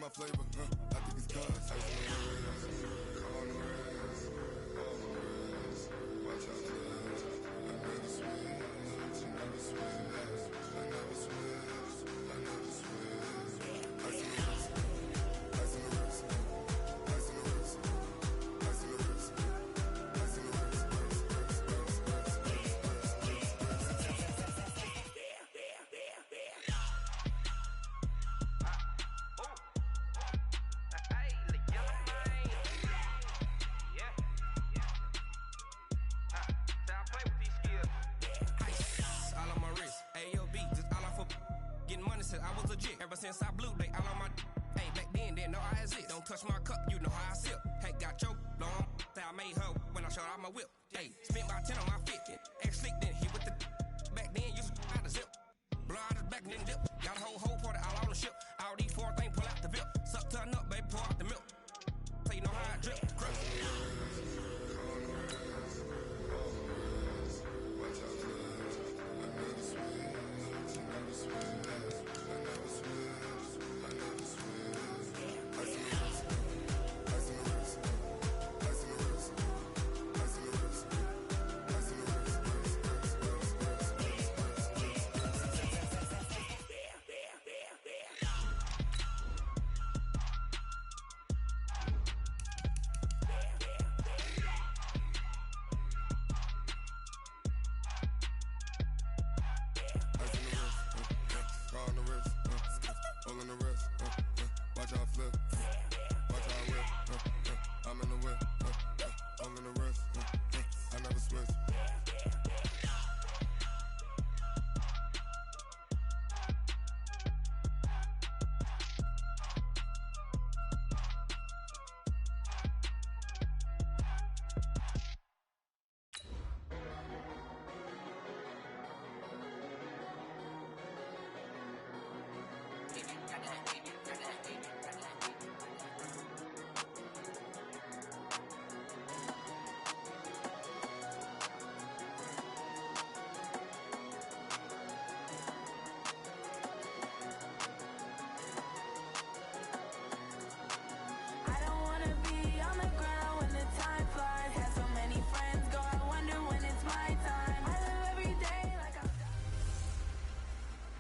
my flavor, I think it's cause ice on the wrist, on the wrist, on the wrist. Watch out, cuz I never switch, I never switch, I never switch, I never switch. Ice on the wrist, ice on the wrist, ice on the wrist, ice on the wrist, ice on the wrist, I was legit. Ever since I blew, they all on my hey, back then, didn't know I exist. Don't touch my cup, you know how I sip. Hey, got your long, say I made her when I showed out my whip. Hey, spent my 10 on my 50. Ex-sleep, then hit with the back then, used to out the zip. Blow out his back and then dip. Got a whole party all on the ship. All these four things, pull out the VIP. Suck to a nut, baby, pour out the milk. So you know how I drip. Crap. Watch out flip, watch out whip, I'm in the whip, all in the wrist, I never switch.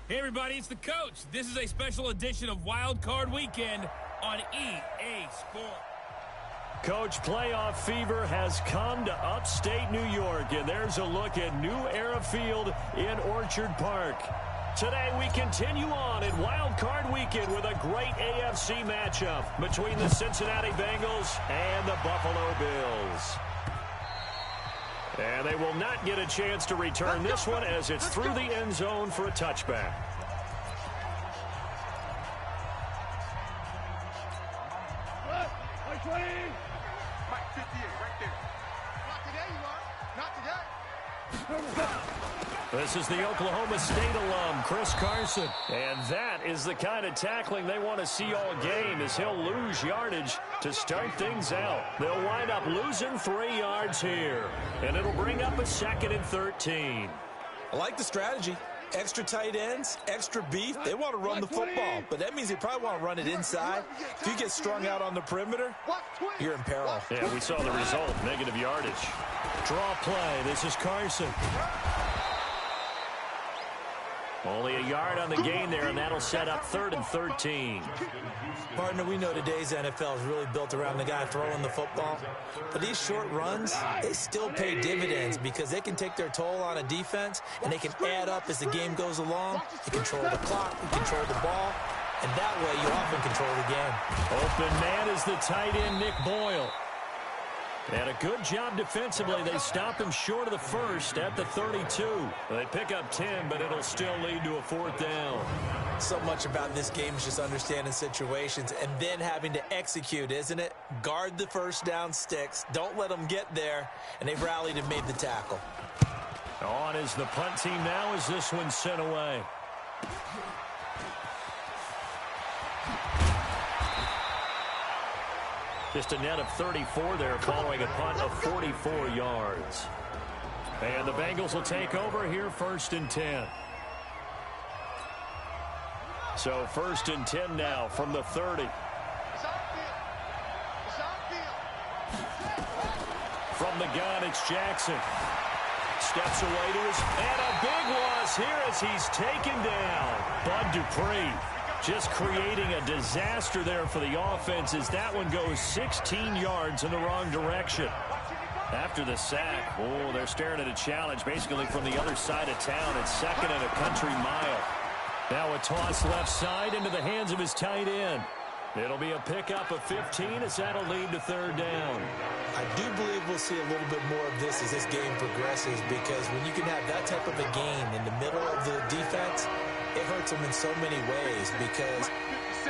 Hey everybody, it's the coach. This is a special edition of Wild Card Weekend on EA Sports. Coach, playoff fever has come to upstate New York, and there's a look at New Era Field in Orchard Park. Today we continue on in Wild Card Weekend with a great AFC matchup between the Cincinnati Bengals and the Buffalo Bills. And they will not get a chance to return this one as it's through the end zone for a touchback. Mike 58, right there. Not today, you are. Not today. This is the Oklahoma State alum, Chris Carson. And that is the kind of tackling they want to see all game as he'll lose yardage to start things out. They'll wind up losing 3 yards here. And it'll bring up a 2nd and 13. I like the strategy. Extra tight ends, extra beef. They want to run the football, but that means they probably want to run it inside. If you get strung out on the perimeter, you're in peril. Yeah, we saw the result, negative yardage. Draw play. This is Carson. Only a yard on the gain there, and that'll set up 3rd and 13. Partner, we know today's NFL is really built around the guy throwing the football. But these short runs, they still pay dividends because they can take their toll on a defense, and they can add up as the game goes along. You control the clock, you control the ball, and that way you often control the game. Open man is the tight end, Nick Boyle. And a good job defensively. They stop him short of the first at the 32. They pick up 10, but it'll still lead to a 4th down. So much about this game is just understanding situations and then having to execute, isn't it? Guard the first down sticks. Don't let them get there. And they've rallied and made the tackle. On is the punt team now as this one's sent away. Just a net of 34 there following a punt of 44 yards. And the Bengals will take over here 1st and 10. So 1st and 10 now from the 30. From the gun, it's Jackson. Steps away to his, and a big loss here as he's taken down. Bud Dupree just creating a disaster there for the offense as that one goes 16 yards in the wrong direction. After the sack, oh, they're staring at a challenge basically from the other side of town. It's second and a country mile. Now a toss left side into the hands of his tight end. It'll be a pickup of 15 as that'll lead to third down. I do believe we'll see a little bit more of this as this game progresses, because when you can have that type of a gain in the middle of the defense, it hurts them in so many ways, because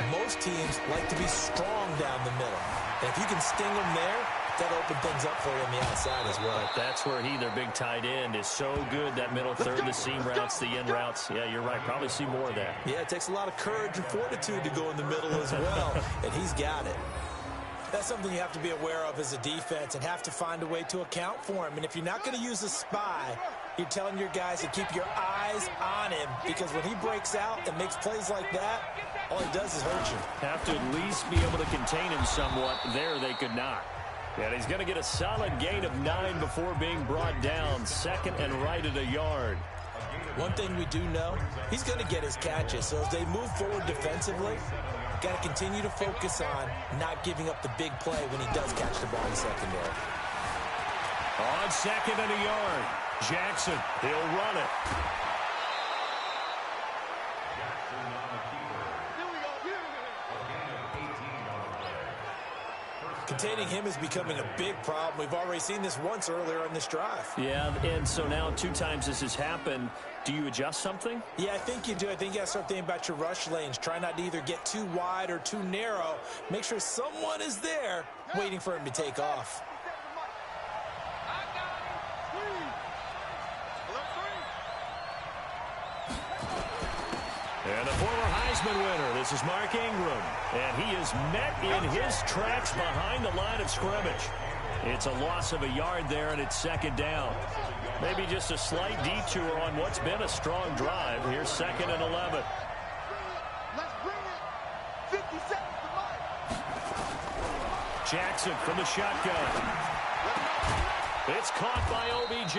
most teams like to be strong down the middle. And if you can sting them there, that open things up for you on the outside as well. But that's where their big tight end, is so good. That middle third, the seam routes, the in routes. Yeah, you're right. Probably see more of that. Yeah, it takes a lot of courage and fortitude to go in the middle as well, and he's got it. That's something you have to be aware of as a defense and have to find a way to account for him. And if you're not going to use a spy, you're telling your guys to keep your eyes on him, because when he breaks out and makes plays like that, all he does is hurt you. Have to at least be able to contain him somewhat. There they could not. And he's going to get a solid gain of 9 before being brought down. Second and right at a yard. One thing we do know, he's going to get his catches. So as they move forward defensively, got to continue to focus on not giving up the big play when he does catch the ball in secondary. On second and a yard, Jackson, he'll run it. Containing him is becoming a big problem. We've already seen this once earlier in this drive. Yeah, and so now 2 times this has happened. Do you adjust something? Yeah, I think you do. I think you got to start thinking about your rush lanes. Try not to either get too wide or too narrow. Make sure someone is there waiting for him to take off. And the former Heisman winner, this is Mark Ingram. And he is met in his tracks behind the line of scrimmage. It's a loss of a yard there, and it's second down. Maybe just a slight detour on what's been a strong drive. Here's second and 11. Let's bring it. 50 seconds to life. Jackson from the shotgun. It's caught by OBJ.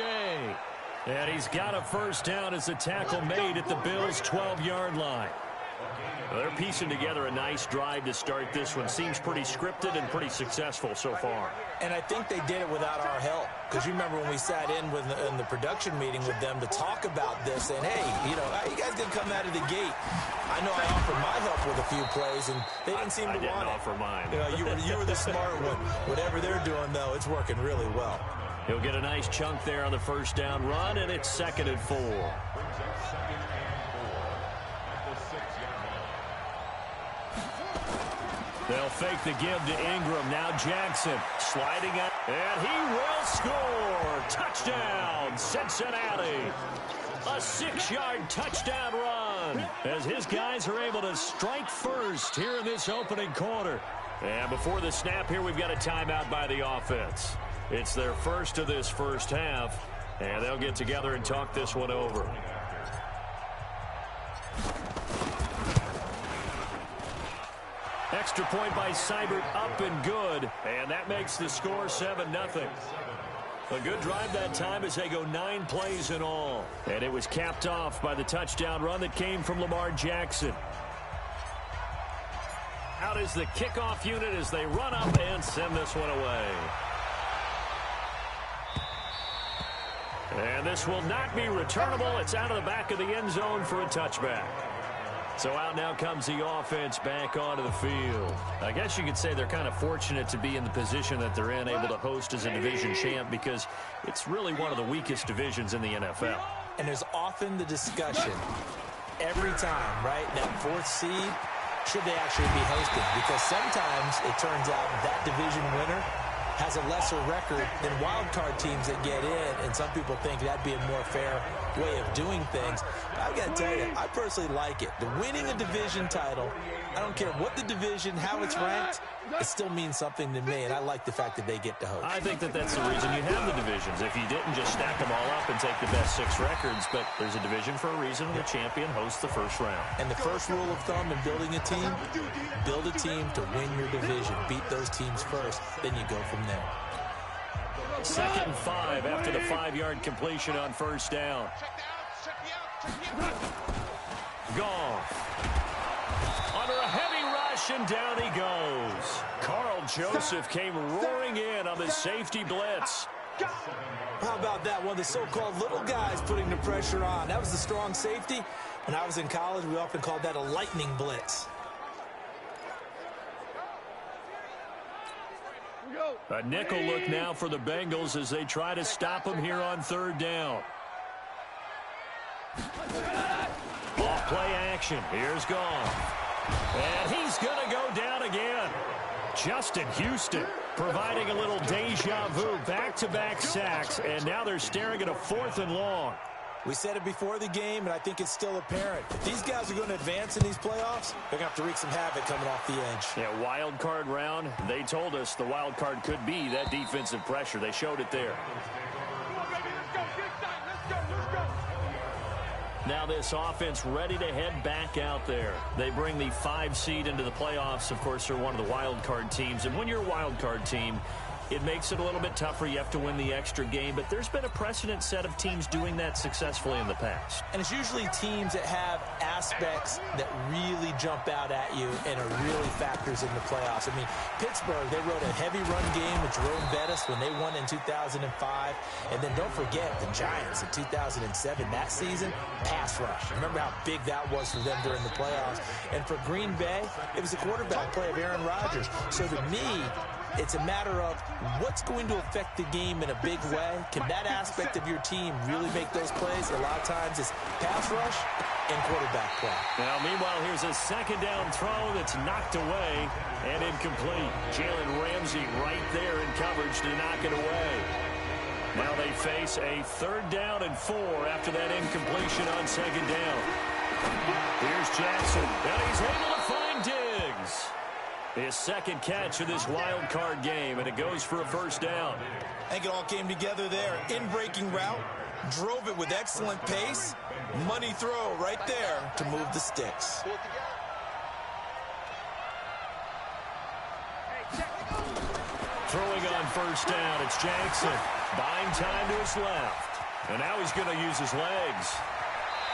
And he's got a first down as the tackle made at the Bills' 12-yard line. They're piecing together a nice drive to start this one. Seems pretty scripted and pretty successful so far. And I think they did it without our help. Because you remember when we sat in the production meeting with them to talk about this, and hey, you guys didn't come out of the gate. I know I offered my help with a few plays, and they didn't seem to want it. I didn't offer mine. You were the smart one. Whatever they're doing, though, it's working really well. He'll get a nice chunk there on the first down run, and it's second and 4. They'll fake the give to Ingram. Now Jackson sliding out, and he will score. Touchdown, Cincinnati. A 6-yard touchdown run as his guys are able to strike first here in this opening quarter. And before the snap here, we've got a timeout by the offense. It's their first of this first half, and they'll get together and talk this one over. Extra point by Seibert, up and good, and that makes the score 7-0. A good drive that time as they go 9 plays in all. And it was capped off by the touchdown run that came from Lamar Jackson. Out is the kickoff unit as they run up and send this one away. And this will not be returnable. It's out of the back of the end zone for a touchback. So out now comes the offense back onto the field. I guess you could say they're kind of fortunate to be in the position that they're in, able to host as a division champ, because it's really one of the weakest divisions in the NFL. And there's often the discussion every time, right, that 4th seed, should they actually be hosting? Because sometimes it turns out that division winner has a lesser record than wild card teams that get in, and some people think that'd be a more fair way of doing things. But I've got to tell you, I personally like it. The winning a division title, I don't care what the division, how it's ranked, it still means something to me, and I like the fact that they get to host. I think that that's the reason you have the divisions. If you didn't just stack them all up and take the best 6 records, but there's a division for a reason, and the champion hosts the first round. And the first rule of thumb in building a team, build a team to win your division. Beat those teams first, then you go from there. 2nd and 5 after the 5-yard completion on first down. Goff. Under a heavy rush, and down he goes. Carl Joseph came roaring in on the safety blitz. How about that? One of the so-called little guys putting the pressure on. That was the strong safety. When I was in college, we often called that a lightning blitz. A nickel look now for the Bengals as they try to stop him here on 3rd down. Off play action. Here's Goff. And he's going to go down again. Justin Houston providing a little deja vu. Back-to-back sacks, and now they're staring at a 4th and long. We said it before the game, and I think it's still apparent. If these guys are going to advance in these playoffs, they're going to have to wreak some havoc coming off the edge. Yeah, wild card round. They told us the wild card could be that defensive pressure. They showed it there. Now this offense ready to head back out there. They bring the 5 seed into the playoffs. Of course, they're one of the wild card teams. And when you're a wild card team, it makes it a little bit tougher. You have to win the extra game. But there's been a precedent set of teams doing that successfully in the past. And it's usually teams that have aspects that really jump out at you and are really factors in the playoffs. I mean, Pittsburgh, they rode a heavy run game with Jerome Bettis when they won in 2005. And then don't forget the Giants in 2007, that season, pass rush. Remember how big that was for them during the playoffs. And for Green Bay, it was the quarterback play of Aaron Rodgers. So to me, it's a matter of what's going to affect the game in a big way. Can that aspect of your team really make those plays? A lot of times it's pass rush and quarterback play. Now, meanwhile, here's a 2nd down throw that's knocked away and incomplete. Jalen Ramsey right there in coverage to knock it away. Now they face a 3rd down and 4 after that incompletion on 2nd down. Here's Jackson, and he's able to find Diggs. His 2nd catch of this wild card game, and it goes for a 1st down. I think it all came together there. In-breaking route, drove it with excellent pace. Money throw right there to move the sticks. Throwing on 1st down, it's Jackson. Buying time to his left. And now he's going to use his legs.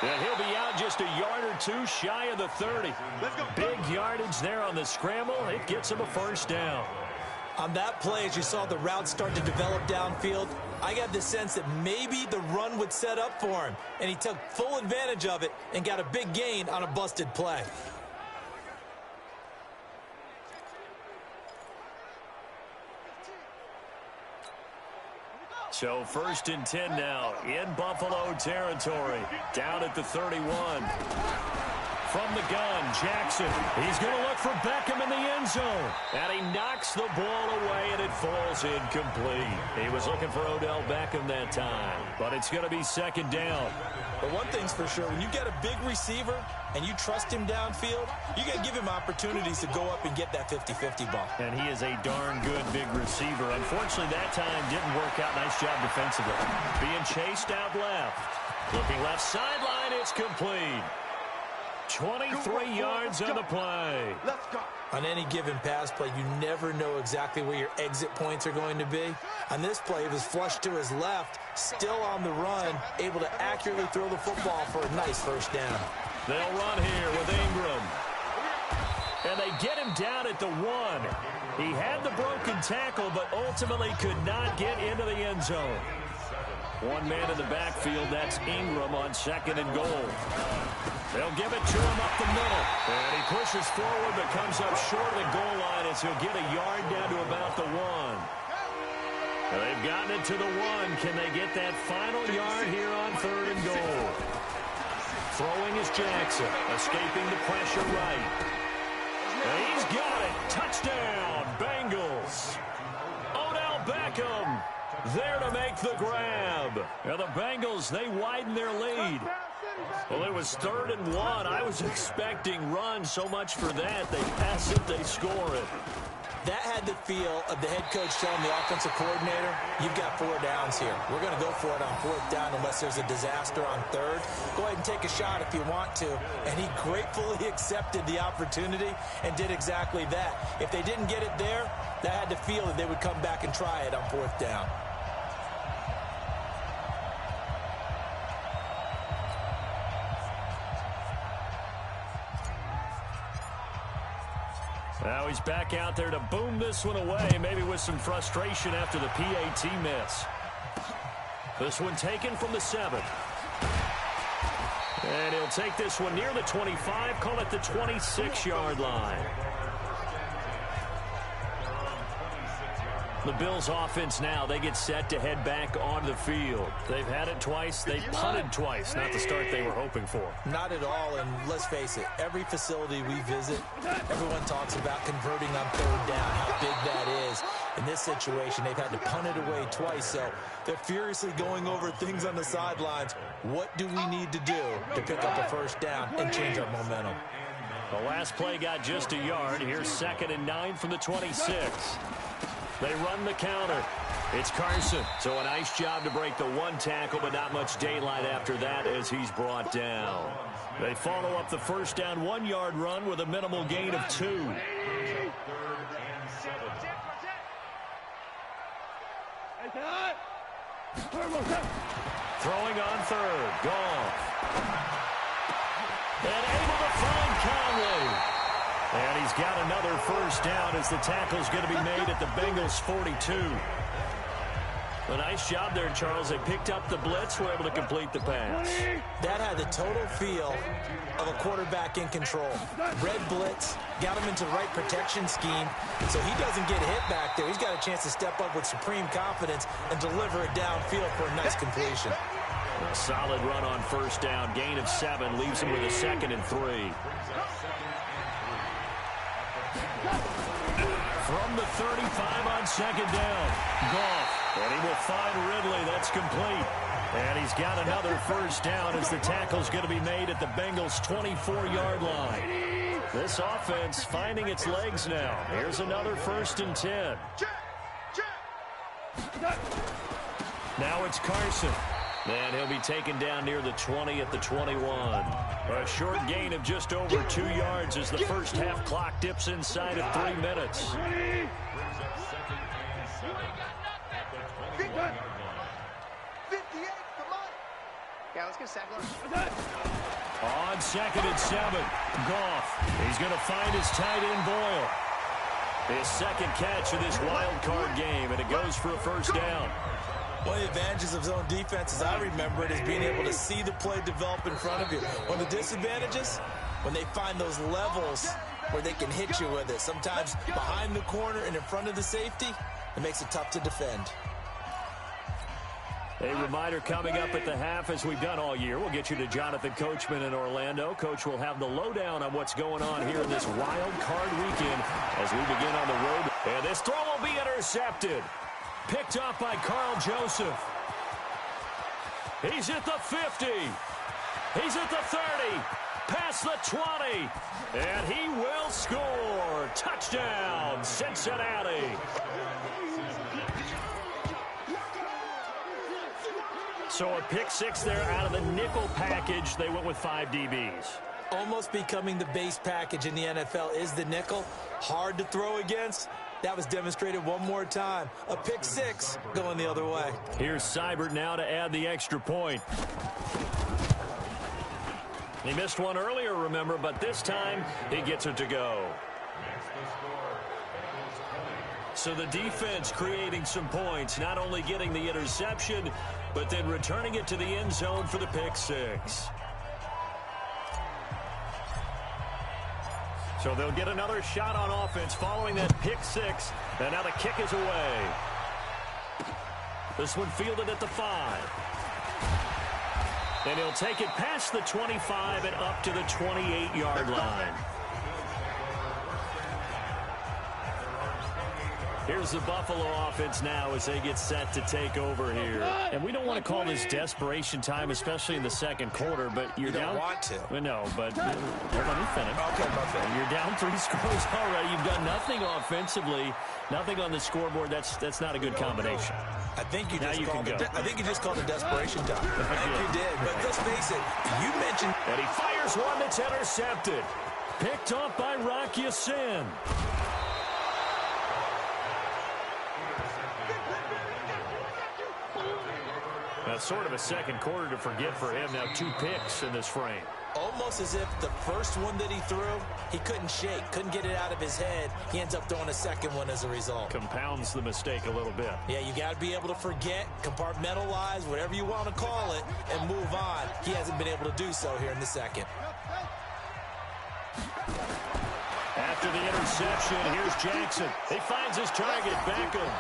And he'll be out just a yard or 2 shy of the 30. Big yardage there on the scramble. It gets him a 1st down. On that play, as you saw the route start to develop downfield, I got the sense that maybe the run would set up for him. And he took full advantage of it and got a big gain on a busted play. So 1st and 10 now in Buffalo territory. Down at the 31. From the gun, Jackson. He's going to look for Beckham in the end zone. And he knocks the ball away, and it falls incomplete. He was looking for Odell Beckham that time. But it's going to be 2nd down. But one thing's for sure, when you get a big receiver and you trust him downfield, you got to give him opportunities to go up and get that 50-50 ball. And he is a darn good big receiver. Unfortunately, that time didn't work out. Nice job defensively. Being chased out left. Looking left sideline, it's complete. 23 yards on the play. Let's go. On any given pass play, you never know exactly where your exit points are going to be. On this play, it was flushed to his left, still on the run, able to accurately throw the football for a nice 1st down. They'll run here with Ingram. And they get him down at the 1. He had the broken tackle, but ultimately could not get into the end zone. One man in the backfield, that's Ingram on 2nd and goal. They'll give it to him up the middle. And he pushes forward but comes up short of the goal line as he'll get a yard down to about the 1. Now they've gotten it to the 1. Can they get that final yard here on 3rd and goal? Throwing is Jackson, escaping the pressure right. And he's got it. Touchdown, Bengals. Odell Beckham there to make the grab. Now the Bengals, they widen their lead. Well, it was 3rd and 1. I was expecting run. So much for that. They pass it, they score it. That had the feel of the head coach telling the offensive coordinator, you've got 4 downs here. We're going to go for it on 4th down unless there's a disaster on 3rd. Go ahead and take a shot if you want to. And he gratefully accepted the opportunity and did exactly that. If they didn't get it there, that had the feel that they would come back and try it on 4th down. Now he's back out there to boom this one away, maybe with some frustration after the PAT miss. This one taken from the 7. And he'll take this one near the 25, call it the 26-yard line. The Bills offense now, they get set to head back onto the field. They've had it twice. They've punted twice. Not the start they were hoping for. Not at all, and let's face it, every facility we visit, everyone talks about converting on 3rd down, how big that is. In this situation, they've had to punt it away twice, so they're furiously going over things on the sidelines. What do we need to do to pick up a 1st down and change our momentum? The last play got just a yard. Here's 2nd and 9 from the 26. They run the counter. It's Carson. So a nice job to break the 1 tackle, but not much daylight after that as he's brought down. They follow up the 1st down 1-yard run with a minimal gain of 2. Throwing on 3rd. Goff. And able to find Conley. And he's got another 1st down as the tackle's going to be made at the Bengals 42. A nice job there, Charles. They picked up the blitz, were able to complete the pass. That had the total feel of a quarterback in control. Red blitz, got him into the right protection scheme, so he doesn't get hit back there. He's got a chance to step up with supreme confidence and deliver it downfield for a nice completion. A solid run on 1st down. Gain of 7 leaves him with a 2nd and 3. From the 35 on 2nd down. Goff. And he will find Ridley. That's complete. And he's got another 1st down as the tackle's going to be made at the Bengals' 24-yard line. This offense finding its legs now. Here's another 1st and 10. Now it's Carson. And he'll be taken down near the 20 at the 21. A short gain of just over 2 yards as the first half clock dips inside of 3 minutes. 58, come on. Yeah, let's get a sack lunch. On 2nd and 7, Goff. He's going to find his tight end Boyle. His 2nd catch of this wild card game, and it goes for a 1st down. One of the advantages of zone defense, as I remember it, is being able to see the play develop in front of you. One of the disadvantages, when they find those levels where they can hit you with it. Sometimes behind the corner and in front of the safety, it makes it tough to defend. A reminder coming up at the half, as we've done all year. We'll get you to Jonathan Coachman in Orlando. Coach will have the lowdown on what's going on here in this wild card weekend as we begin on the road. And this throw will be intercepted. Picked up by Carl Joseph. He's at the 50. He's at the 30. Past the 20. And he will score. Touchdown, Cincinnati. So a pick 6 there out of the nickel package. They went with 5 DBs. Almost becoming the base package in the NFL is the nickel. Hard to throw against. That was demonstrated one more time. A pick 6 going the other way. Here's Seibert now to add the extra point. He missed one earlier, remember, but this time he gets it to go. So the defense creating some points, not only getting the interception, but then returning it to the end zone for the pick 6. So they'll get another shot on offense following that pick 6. And now the kick is away. This one fielded at the 5. And he'll take it past the 25 and up to the 28-yard line. Here's the Buffalo offense now as they get set to take over here. And we don't want to call this desperation time, especially in the second quarter, but you're down. You don't want to. No, but let me finish. Okay. You're down 3 scores already. You've done nothing offensively, nothing on the scoreboard. That's not a good combination. I think you just called it desperation time. I think you did. But let's face it, you mentioned. And he fires one that's intercepted. Picked off by Rock Ya-Sin. That's sort of a second quarter to forget for him. Now 2 picks in this frame. Almost as if the first one that he threw, he couldn't shake, couldn't get it out of his head. He ends up throwing a second one as a result. Compounds the mistake a little bit. Yeah, you got to be able to forget, compartmentalize, whatever you want to call it, and move on. He hasn't been able to do so here in the second. After the interception, here's Jackson. He finds his target, Beckham.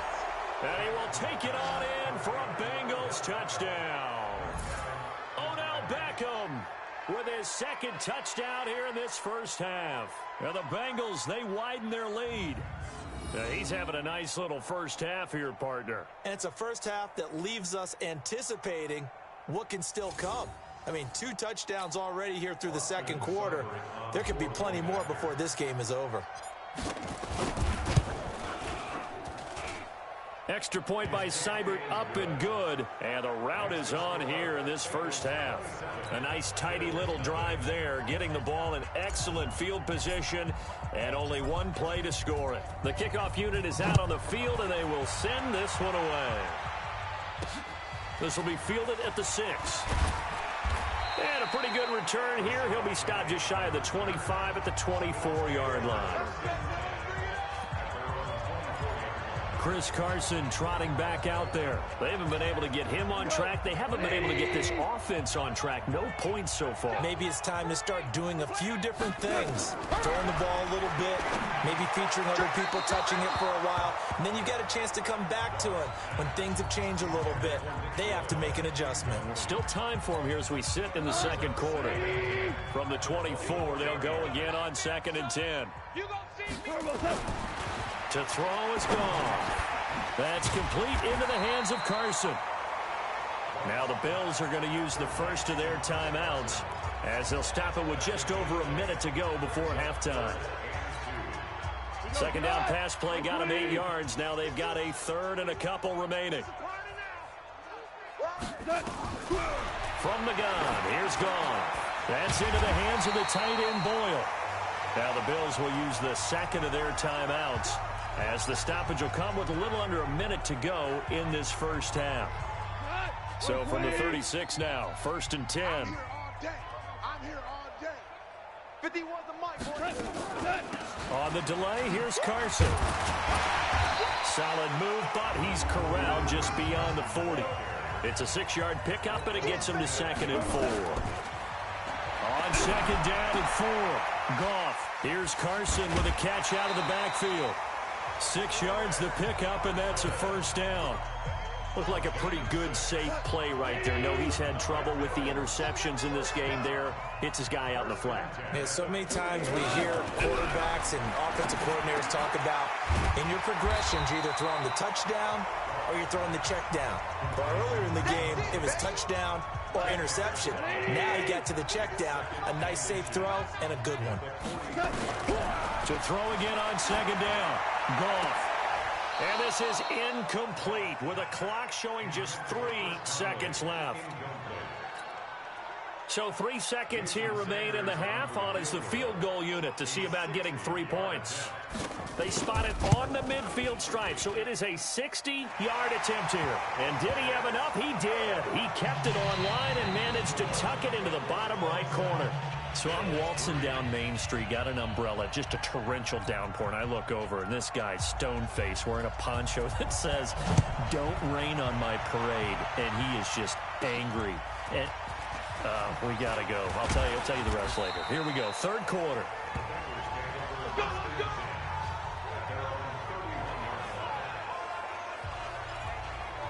And he will take it on in for a Bengals touchdown. Odell Beckham with his second touchdown here in this first half. Now the Bengals, they widen their lead. He's having a nice little first half here, partner. And it's a first half that leaves us anticipating what can still come. I mean, 2 touchdowns already here through the second quarter. There could be plenty more before this game is over. Extra point by Seibert, up and good. And the route is on here in this first half. A nice, tidy little drive there, getting the ball in excellent field position, and only one play to score it. The kickoff unit is out on the field, and they will send this one away. This will be fielded at the 6. And a pretty good return here. He'll be stopped just shy of the 25 at the 24-yard line. Chris Carson trotting back out there. They haven't been able to get him on track. They haven't been able to get this offense on track. No points so far. Maybe it's time to start doing a few different things. Throwing the ball a little bit, maybe featuring other people touching it for a while, and then you get a chance to come back to it. When things have changed a little bit, they have to make an adjustment. Still time for him here as we sit in the second quarter. From the 24, they'll go again on 2nd and 10. To throw is gone. That's complete into the hands of Carson. Now the Bills are going to use the first of their timeouts as they'll stop it with just over a minute to go before halftime. Second down pass play got him 8 yards. Now they've got a third and a couple remaining. From the gun, here's Gone. That's into the hands of the tight end Boyle. Now the Bills will use the second of their timeouts as the stoppage will come with a little under a minute to go in this first half. So from the 36 now, 1st and 10. I'm here all day. 51 the mic. On the delay, here's Carson. Solid move, but he's corralled just beyond the 40. It's a 6-yard pickup, and it gets him to 2nd and 4. On 2nd down and 4, Goff. Here's Carson with a catch out of the backfield. 6 yards the pickup, and that's a first down. Looked like a pretty good, safe play right there. No, he's had trouble with the interceptions in this game there. Hits his guy out in the flat. Yeah, so many times we hear quarterbacks and offensive coordinators talk about in your progressions, you're either throwing the touchdown or you're throwing the check down. But earlier in the game, it was touchdown or interception. Now he got to the check down, a nice safe throw, and a good one. To throw again on 2nd down, Goff. And this is incomplete with a clock showing just 3 seconds left. So 3 seconds here remain in the half. On is the field goal unit to see about getting 3 points. They spot it on the midfield stripe, so it is a 60-yard attempt here. And did he have enough? He did. He kept it on line and managed to tuck it into the bottom right corner. So I'm waltzing down Main Street, got an umbrella, just a torrential downpour, and I look over, and this guy's stone-faced wearing a poncho that says, "Don't rain on my parade," and he is just angry. And we got to go. I'll tell you the rest later. Here we go, third quarter.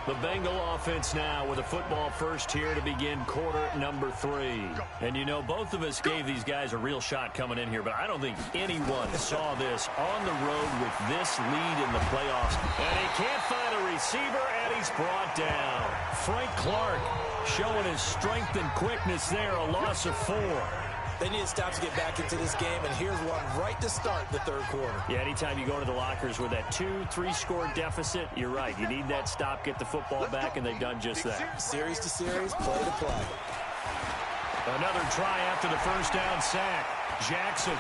The Bengal offense now with a football first here to begin quarter number 3. And you know, both of us gave these guys a real shot coming in here, but I don't think anyone saw this on the road with this lead in the playoffs. And he can't find a receiver, and he's brought down. Frank Clark showing his strength and quickness there, a loss of 4. They need to stop to get back into this game, and here's one right to start the third quarter. Yeah, anytime you go to the lockers with that 2-3 score deficit, you're right. You need that stop, get the football back, and they've done just that. Series to series, play to play. Another try after the first down sack. Jackson,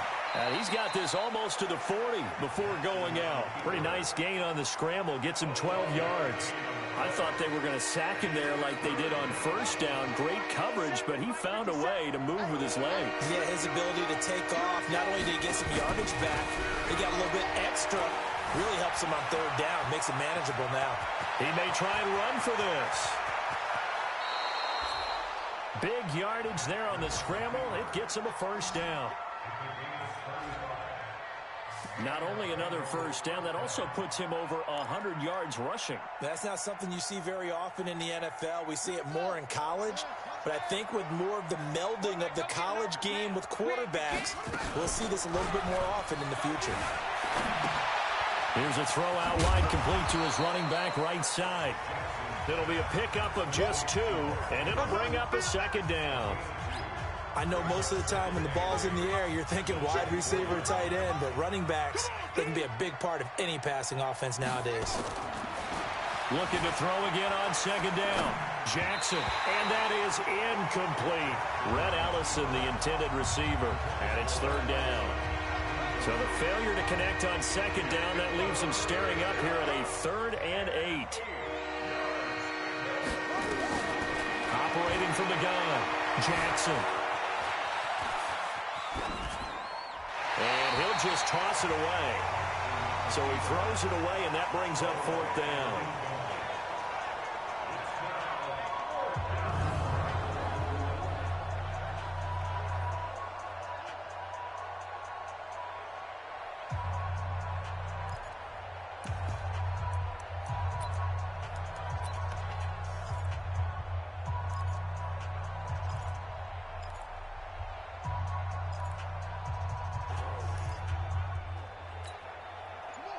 he's got this almost to the 40 before going out. Pretty nice gain on the scramble, gets him 12 yards. I thought they were going to sack him there like they did on first down. Great coverage, but he found a way to move with his legs. Yeah, his ability to take off. Not only did he get some yardage back, he got a little bit extra. Really helps him on third down. Makes it manageable now. He may try and run for this. Big yardage there on the scramble. It gets him a first down. Not only another first down, that also puts him over 100 yards rushing. That's not something you see very often in the NFL. We see it more in college. But I think with more of the melding of the college game with quarterbacks, we'll see this a little bit more often in the future. Here's a throw out wide, complete to his running back right side. It'll be a pickup of just 2, and it'll bring up a second down. I know most of the time when the ball's in the air, you're thinking wide receiver, tight end, but running backs, they can be a big part of any passing offense nowadays. Looking to throw again on second down. Jackson, and that is incomplete. Red Allison, the intended receiver, and it's third down. So the failure to connect on second down, that leaves him staring up here at a 3rd and 8. Operating from the gun, Jackson. And he'll just toss it away. So he throws it away, and that brings up 4th down.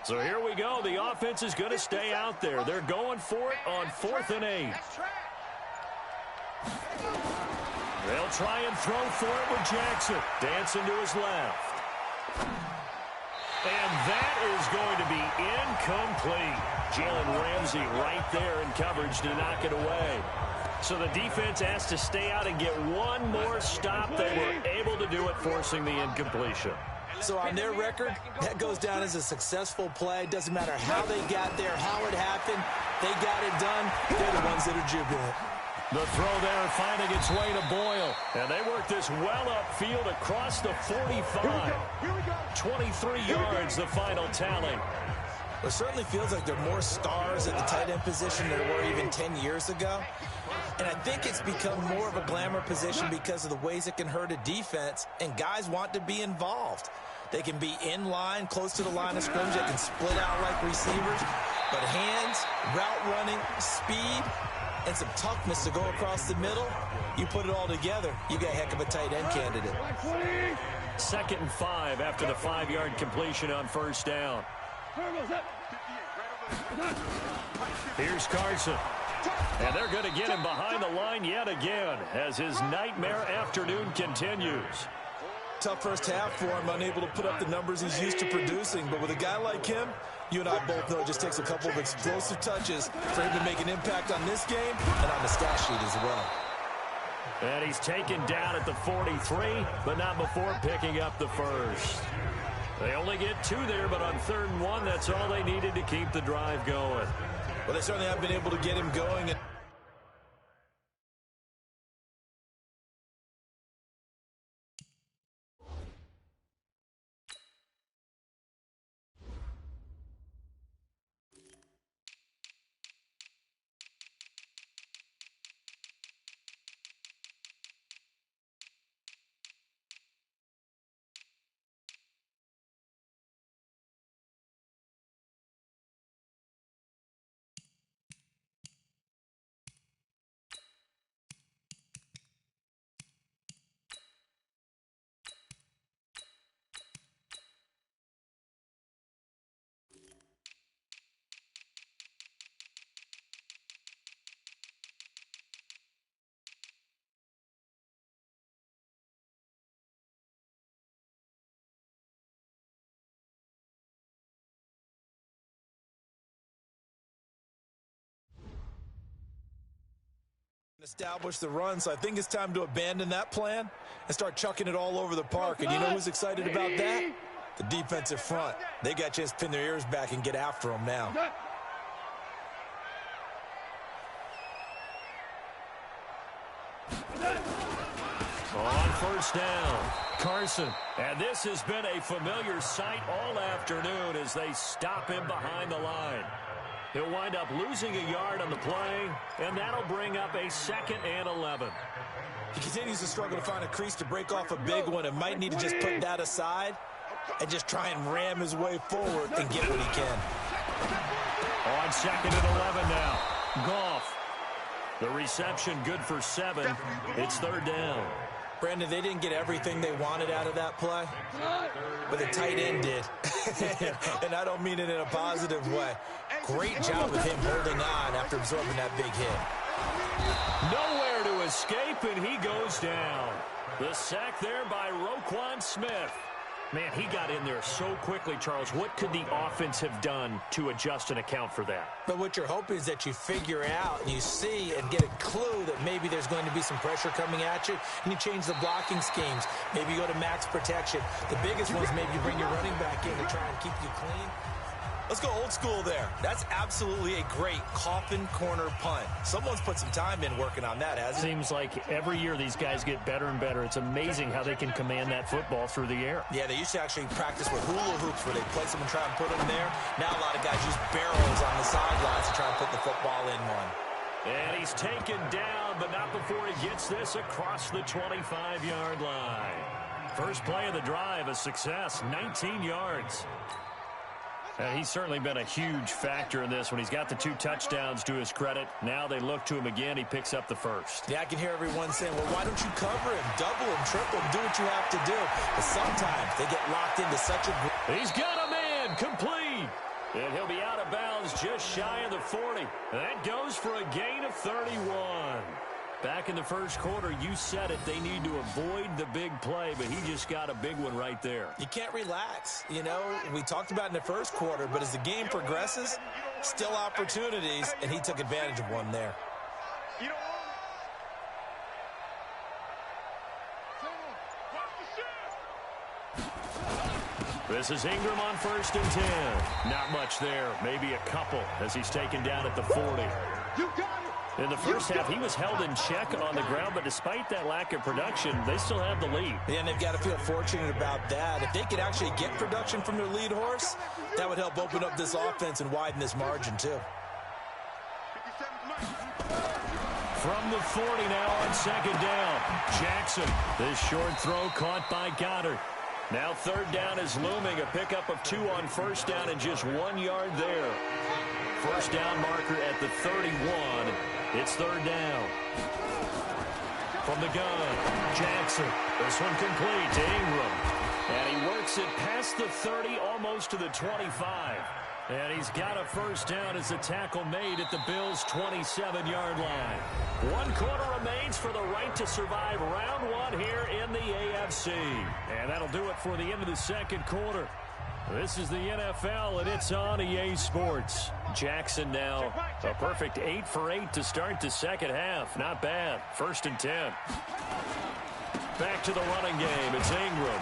So here we go. The offense is going to stay out there. They're going for it on 4th and 8. They'll try and throw for it with Jackson. Dancing to his left. And that is going to be incomplete. Jalen Ramsey right there in coverage to knock it away. So the defense has to stay out and get one more stop. They were able to do it, forcing the incompletion. So on their record, that goes down as a successful play. Doesn't matter how they got there, how it happened. They got it done. They're the ones that are jubilant. The throw there finding its way to Boyle. And they work this well upfield across the 45. 23 yards, the final tally. It certainly feels like there are more stars at the tight end position than there were even 10 years ago. And I think it's become more of a glamour position because of the ways it can hurt a defense, and guys want to be involved. They can be in line, close to the line of scrimmage. They can split out like receivers. But hands, route running, speed, and some toughness to go across the middle, you put it all together, you got a heck of a tight end candidate. 2nd and 5 after the 5-yard completion on first down. Here's Carson. And they're going to get him behind the line yet again as his nightmare afternoon continues. Tough first half for him, unable to put up the numbers he's used to producing. But with a guy like him, you and I both know it just takes a couple of explosive touches for him to make an impact on this game and on the stat sheet as well. And he's taken down at the 43, but not before picking up the first. They only get 2 there, but on 3rd and 1, that's all they needed to keep the drive going. Well, they certainly have been able to get him going. Establish the run, so I think it's time to abandon that plan and start chucking it all over the park. And you know who's excited about that? The defensive front. They got a chance to pin their ears back and get after them now. On first down, Carson. And this has been a familiar sight all afternoon as they stop him behind the line. He'll wind up losing a yard on the play, and that'll bring up a 2nd and 11. He continues to struggle to find a crease to break off a big one and might need to just put that aside and just try and ram his way forward and get what he can. On 2nd and 11 now, Goff. The reception good for 7. It's 3rd down. Brandon, they didn't get everything they wanted out of that play, but the tight end did. And I don't mean it in a positive way. Great job of him holding on after absorbing that big hit. Nowhere to escape, and he goes down. The sack there by Roquan Smith. Man, he got in there so quickly, Charles. What could the offense have done to adjust and account for that? But what you're hoping is that you figure out and you see and get a clue that maybe there's going to be some pressure coming at you, and you change the blocking schemes. Maybe you go to max protection. The biggest one is maybe you bring your running back in to try and keep you clean. Let's go old school there. That's absolutely a great coffin corner punt. Someone's put some time in working on that, hasn't it? Seems like every year these guys get better and better. It's amazing how they can command that football through the air. Yeah, they used to actually practice with hula hoops where they place them and try and put them there. Now a lot of guys use barrels on the sidelines to try and put the football in one. And he's taken down, but not before he gets this across the 25-yard line. First play of the drive, a success, 19 yards. He's certainly been a huge factor in this when he's got the 2 touchdowns to his credit. Now they look to him again. He picks up the first. Yeah, I can hear everyone saying, well, why don't you cover him, double him, triple him, do what you have to do. But sometimes they get locked into such a... He's got a man, complete. And he'll be out of bounds just shy of the 40. That goes for a gain of 31. Back in the first quarter, you said it, they need to avoid the big play, but he just got a big one right there. You can't relax. You know, we talked about in the first quarter, but as the game progresses, still opportunities, and he took advantage of one there. This is Ingram on 1st and 10. Not much there, maybe a couple as he's taken down at the 40. In the first half, he was held in check on the ground, but despite that lack of production, they still have the lead. And they've got to feel fortunate about that. If they could actually get production from their lead horse, that would help open up this offense and widen this margin, too. From the 40 now on 2nd down. Jackson, this short throw caught by Goddard. Now 3rd down is looming, a pickup of 2 on 1st down and just 1 yard there. First down marker at the 31. It's 3rd down. From the gun, Jackson. This one complete to Ingram. And he works it past the 30, almost to the 25. And he's got a first down as the tackle made at the Bills' 27-yard line. 1 quarter remains for the right to survive round 1 here in the AFC. And that'll do it for the end of the second quarter. This is the NFL, and it's on EA Sports. Jackson now a perfect 8 for 8 to start the second half. Not bad. 1st and 10. Back to the running game. It's Ingram.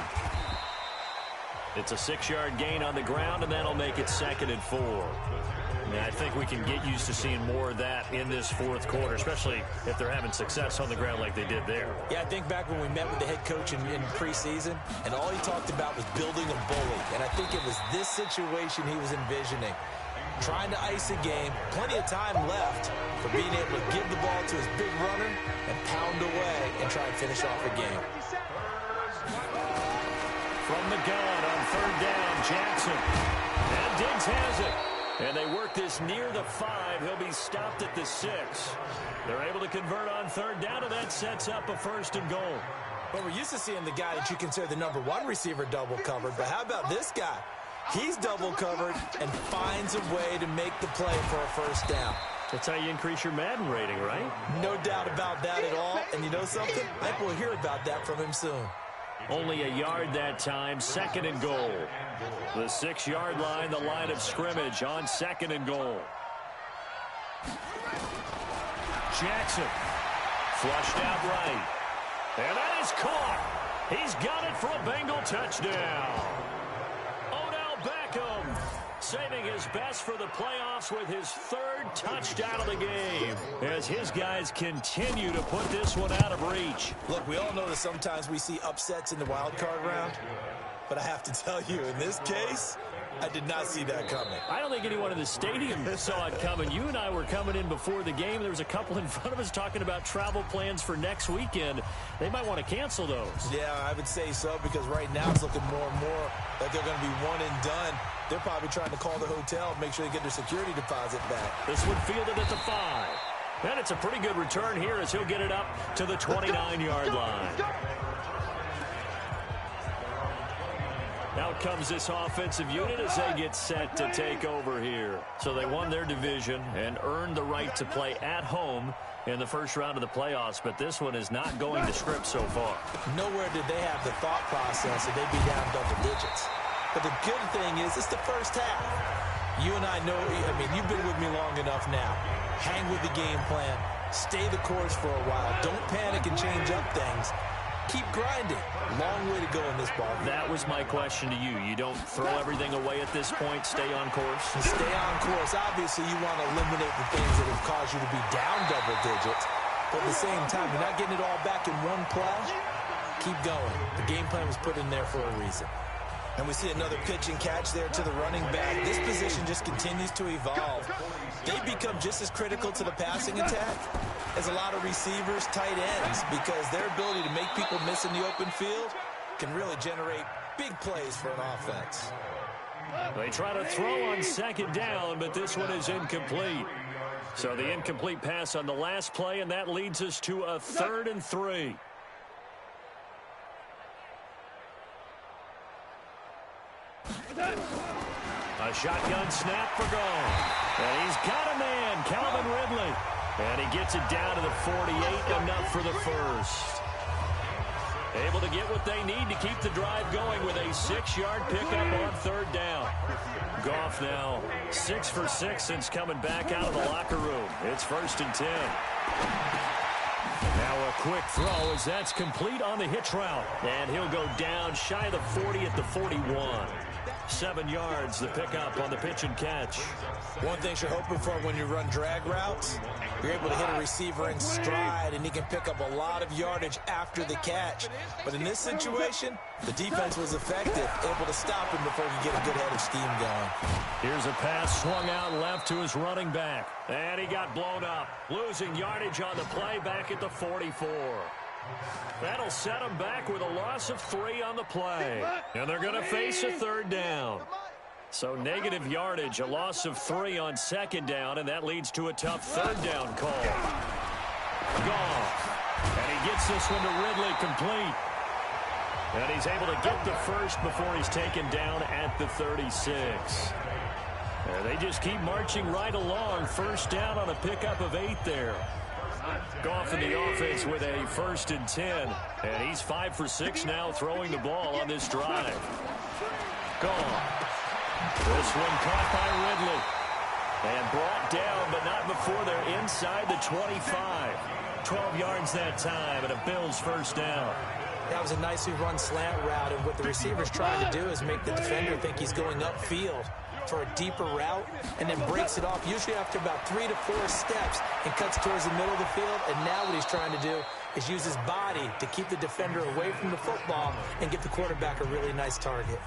It's a 6-yard gain on the ground, and that'll make it 2nd and 4. And I think we can get used to seeing more of that in this fourth quarter, especially if they're having success on the ground like they did there. Yeah, I think back when we met with the head coach in preseason, and all he talked about was building a bully. And I think it was this situation he was envisioning. Trying to ice a game, plenty of time left for being able to give the ball to his big runner and pound away and try and finish off a game. From the gun on 3rd down, Jackson. And Diggs has it. And they work this near the 5. He'll be stopped at the 6. They're able to convert on 3rd down, and that sets up a 1st and goal. But we're used to seeing the guy that you consider the number 1 receiver double covered. But how about this guy? He's double covered and finds a way to make the play for a first down. That's how you increase your Madden rating, right? No doubt about that at all. And you know something? I think we'll hear about that from him soon. Only a yard that time, 2nd and goal. The 6-yard line, the line of scrimmage on 2nd and goal. Jackson, flushed out right. And that is caught. He's got it for a Bengal touchdown. Odell Beckham saving his best for the playoffs with his third touchdown of the game as his guys continue to put this one out of reach. Look, we all know that sometimes we see upsets in the wild card round, but I have to tell you, in this case, I did not see that coming. I don't think anyone in the stadium saw it coming. You and I were coming in before the game. There was a couple in front of us talking about travel plans for next weekend. They might want to cancel those. Yeah, I would say so, because right now it's looking more and more like they're going to be one and done. They're probably trying to call the hotel, make sure they get their security deposit back. This one fielded at the 5. And it's a pretty good return here as he'll get it up to the 29-yard line. Out comes this offensive unit as they get set to take over here. So they won their division and earned the right to play at home in the first round of the playoffs, but this one is not going to script so far. Nowhere did they have the thought process that they'd be down double digits. But the good thing is it's the first half. You and I know, I mean, you've been with me long enough now. Hang with the game plan. Stay the course for a while. Don't panic and change up things. Keep grinding. Long way to go in this ball. That was my question to you. You don't throw everything away at this point. Stay on course. And stay on course. Obviously, you want to eliminate the things that have caused you to be down double digits. But at the same time, you're not getting it all back in one play. Keep going. The game plan was put in there for a reason. And we see another pitch and catch there to the running back. This position just continues to evolve. They become just as critical to the passing attack as a lot of receivers, tight ends, because their ability to make people miss in the open field can really generate big plays for an offense. They try to throw on second down, but this one is incomplete. So the incomplete pass on the last play, and that leads us to a 3rd and 3. A shotgun snap for Gone. And he's got a man, Calvin Ridley. And he gets it down to the 48, enough for the first. Able to get what they need to keep the drive going with a 6-yard pickup on 3rd down. Goff now 6 for 6 since coming back out of the locker room. It's 1st and 10. Now a quick throw as that's complete on the hitch route. And he'll go down shy of the 40 at the 41. 7 yards, the pickup on the pitch and catch. One thing you're hoping for when you run drag routes, you're able to hit a receiver in stride, and he can pick up a lot of yardage after the catch. But in this situation, the defense was effective, able to stop him before he could get a good head of steam going. Here's a pass swung out left to his running back. And he got blown up, losing yardage on the play back at the 44. That'll set him back with a loss of 3 on the play. And they're going to face a 3rd down. So negative yardage, a loss of 3 on 2nd down, and that leads to a tough 3rd down call. Goff. And he gets this one to Ridley complete. And he's able to get the first before he's taken down at the 36. And they just keep marching right along. 1st down on a pickup of 8 there. Goff in the offense with a 1st and 10. And he's 5 for 6 now throwing the ball on this drive. Goff. This one caught by Ridley. And brought down, but not before they're inside the 25. 12 yards that time, and a Bills 1st down. That was a nicely run slant route, and what the receiver's trying to do is make the defender think he's going upfield for a deeper route, and then breaks it off, usually after about 3 to 4 steps, and cuts towards the middle of the field. And now what he's trying to do is use his body to keep the defender away from the football and give the quarterback a really nice target.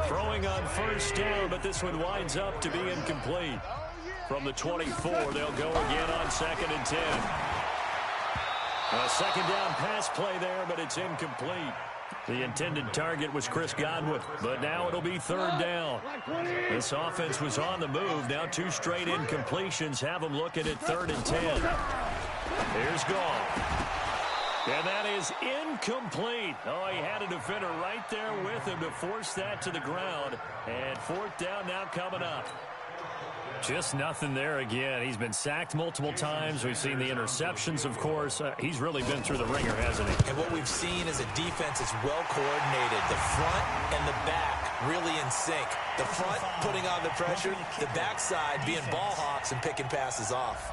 Throwing on 1st down, but this one winds up to be incomplete. From the 24, they'll go again on 2nd and 10. A 2nd down pass play there, but it's incomplete. The intended target was Chris Godwin, but now it'll be 3rd down. This offense was on the move. Now 2 straight incompletions have them looking at 3rd and 10. Here's Goff. And that is incomplete. Oh, he had a defender right there with him to force that to the ground. And 4th down now coming up. Just nothing there again. He's been sacked multiple times. We've seen the interceptions, of course. He's really been through the ringer, hasn't he? And what we've seen is a defense that's well coordinated. The front and the back really in sync. The front putting on the pressure, the backside being ball hawks and picking passes off.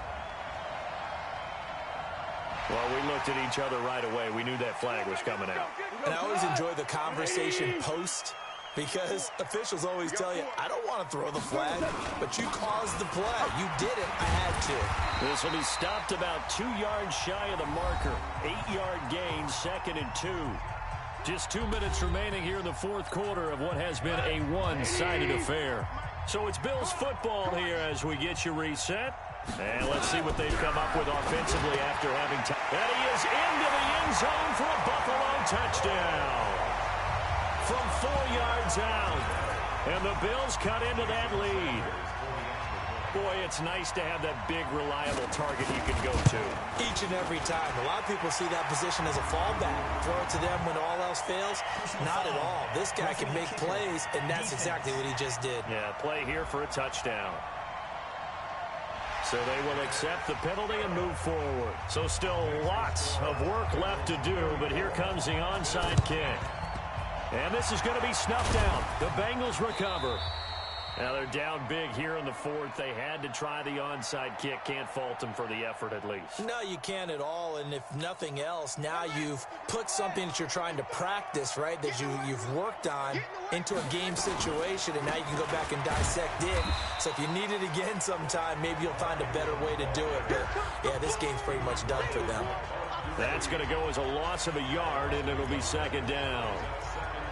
Well, we looked at each other right away. We knew that flag was coming out. And I always enjoy the conversation post because officials always tell you, I don't want to throw the flag, but you caused the play. You did it. I had to. This will be stopped about 2 yards shy of the marker. 8-yard gain, 2nd and 2. Just 2 minutes remaining here in the fourth quarter of what has been a one-sided affair. So it's Bills football here as we get you reset. And let's see what they've come up with offensively after having time. And he is into the end zone for a Buffalo touchdown. From 4 yards out. And the Bills cut into that lead. Boy, it's nice to have that big, reliable target you can go to. Each and every time. A lot of people see that position as a fallback. Throw it to them when all else fails. Not at all. This guy can make plays, and that's exactly what he just did. Yeah, play here for a touchdown. So they will accept the penalty and move forward. So still lots of work left to do, but here comes the onside kick. And this is going to be snuffed out. The Bengals recover. Now they're down big here in the fourth. They had to try the onside kick. Can't fault them for the effort at least. No, you can't at all. And if nothing else, now you've put something that you're trying to practice, right, that you've worked on into a game situation, and now you can go back and dissect it. So if you need it again sometime, maybe you'll find a better way to do it. But, yeah, this game's pretty much done for them. That's going to go as a loss of a yard, and it'll be 2nd down.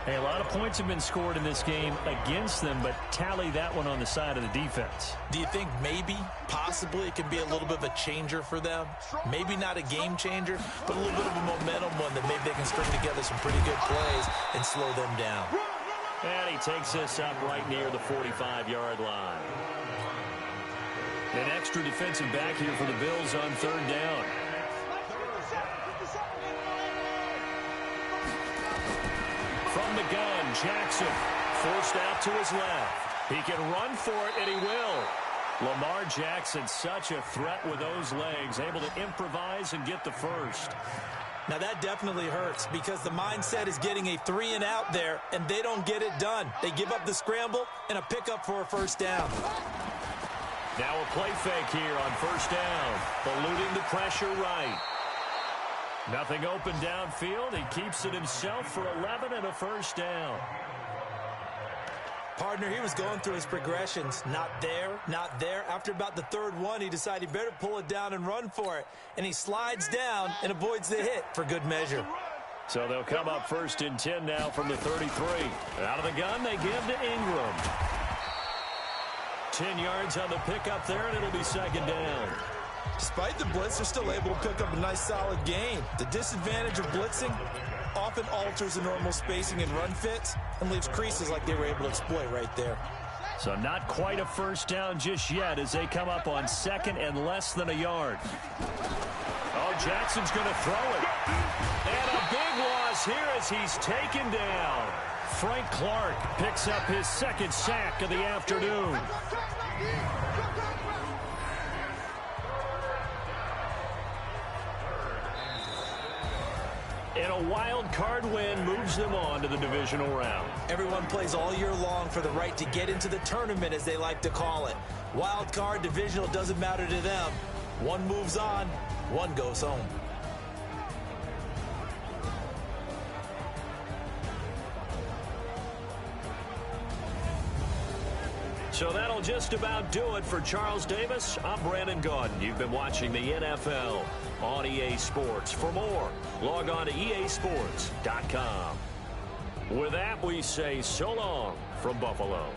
Hey, a lot of points have been scored in this game against them, but tally that one on the side of the defense. Do you think maybe, possibly, it can be a little bit of a changer for them? Maybe not a game changer, but a little bit of a momentum one that maybe they can string together some pretty good plays and slow them down. And he takes this up right near the 45-yard line. An extra defensive back here for the Bills on 3rd down. From the gun, Jackson forced out to his left. He can run for it, and he will. Lamar Jackson, such a threat with those legs, able to improvise and get the first. Now that definitely hurts because the mindset is getting a 3-and-out there, and they don't get it done. They give up the scramble and a pickup for a 1st down. Now a play fake here on 1st down, eluding the pressure right. Nothing open downfield. He keeps it himself for 11 and a 1st down. Partner, he was going through his progressions. Not there, not there. After about the 3rd one, he decided he better pull it down and run for it. And he slides down and avoids the hit for good measure. So they'll come up 1st and 10 now from the 33. Out of the gun, they give to Ingram. 10 yards on the pickup there, and it'll be 2nd down. Despite the blitz, they're still able to pick up a nice solid gain. The disadvantage of blitzing often alters the normal spacing and run fits and leaves creases like they were able to exploit right there. So not quite a 1st down just yet as they come up on 2nd and less than a yard. Oh, Jackson's going to throw it. And a big loss here as he's taken down. Frank Clark picks up his 2nd sack of the afternoon. And a wild card win moves them on to the divisional round. Everyone plays all year long for the right to get into the tournament, as they like to call it. Wild card, divisional, doesn't matter to them. One moves on, one goes home. So that'll just about do it for Charles Davis. I'm Brandon Gaudin. You've been watching the NFL on EA Sports. For more, log on to easports.com. With that, we say so long from Buffalo.